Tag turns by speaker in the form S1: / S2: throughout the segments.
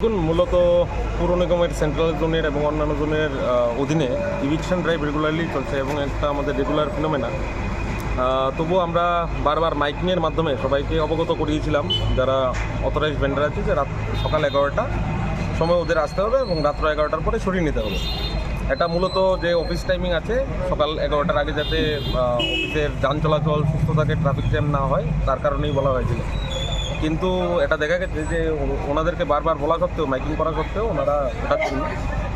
S1: এখন মূলত পৌর নিগমের সেন্ট্রাল জোনের এবং অন্যান্য জোনের অধীনে ইভিকশন ড্রাইভ রেগুলারলি চলছে এবং একটা আমাদের রেগুলার ফিনোমেনা। তবুও আমরা বারবার মাইকিংয়ের মাধ্যমে সবাইকে অবগত করিয়েছিলাম যারা অথরাইজড ভেন্ডার আছে যে সকাল 11টা সময় ওদের আসতে হবে এবং রাত্র 11টার পরে সরিয়ে নিতে হবে। এটা মূলত যে অফিস টাইমিং আছে সকাল 11টার আগে যাতে অফিসের যান চলাচল সুস্থ থাকে, ট্রাফিক জ্যাম না হয়, তার কারণেই বলা হয়েছিল। কিন্তু এটা দেখা গেছে যে ওনাদেরকে বারবার বলা সত্ত্বেও, মাইকিং করা সত্ত্বেও ওনারা ওঠাচ্ছেন না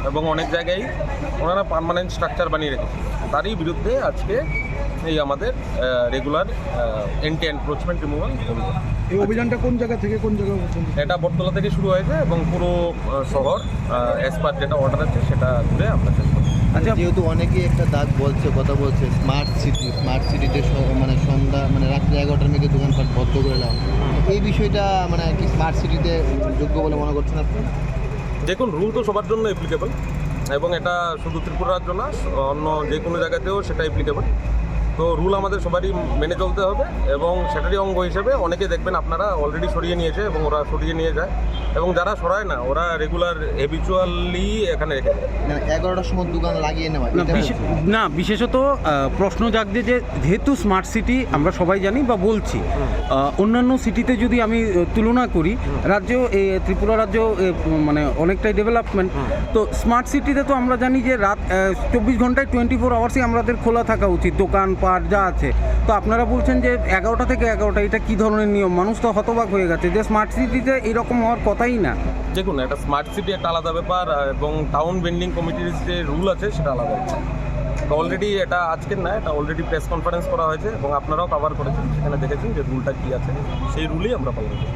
S1: এবং অনেক জায়গায় ওনারা পার্মানেন্ট স্ট্রাকচার বানিয়ে রেখেছে। তারই বিরুদ্ধে আজকে এই আমাদের রেগুলার এন্টি এনক্রোচমেন্ট রিমুভাল।
S2: এই অভিযানটা কোন জায়গা থেকে কোন জায়গা?
S1: এটা বটতলা থেকে শুরু হয়েছে এবং পুরো শহর অ্যাজ পার যেটা অর্ডার আছে সেটা ঘুরে আমরা শেষ করব।
S3: আচ্ছা, যেহেতু অনেকেই একটা দাগ কথা বলছে স্মার্ট সিটিতে মানে সন্ধ্যা মানে রাত্রি 11টার মধ্যে দোকানপাট বন্ধ করে দেওয়া, এই বিষয়টা মানে কি স্মার্ট সিটিতে যোগ্য বলে মনে করছেন আপনি?
S1: দেখুন, রুল তো সবার জন্য অ্যাপ্লিকেবল এবং এটা শুধু ত্রিপুরার জন্য, অন্য যে কোনো জায়গাতেও সেটা অ্যাপ্লিকেবল। তো রুল আমাদের সবারই মেনে চলতে হবে এবং সেটারই অঙ্গ হিসেবে অনেকে দেখবেন আপনারা অলরেডি সরিয়ে নিয়েছে এবং ওরা সরিয়ে নিয়ে যায় এবং যারা সরায় না ওরা রেগুলার হ্যাবিচুয়ালি এখানে রেখে দেয়।
S3: 11টার সময় দোকান লাগিয়ে নেওয়া
S4: না, বিশেষত প্রশ্ন জাগছে যে যেহেতু স্মার্ট সিটি আমরা সবাই জানি বা বলছি, অন্যান্য সিটিতে যদি আমি তুলনা করি, রাজ্য ত্রিপুরা রাজ্য মানে অনেকটাই ডেভেলপমেন্ট। তো স্মার্ট সিটিতে তো আমরা জানি যে রাত 24 ঘন্টায় 24 আওয়ার্সই আমাদের খোলা থাকা উচিত, দোকান পাট যা আছে। তো আপনারা বলছেন যে 11টা থেকে 11টা, এটা কী ধরনের নিয়ম? মানুষ তো হতবাক হয়ে গেছে যে স্মার্ট সিটিতে এরকম হওয়ার কথাই না।
S1: দেখুন, একটা স্মার্ট সিটি একটা আলাদা ব্যাপার এবং টাউন ভেন্ডিং কমিটির যে রুল আছে সেটা আলাদা ব্যাপার। তো অলরেডি এটা আজকের না, এটা অলরেডি প্রেস কনফারেন্স করা হয়েছে এবং আপনারাও কভার করেছেন, সেখানে দেখেছেন যে রুলটা কী আছে, সেই রুলই আমরা ফলো করছি।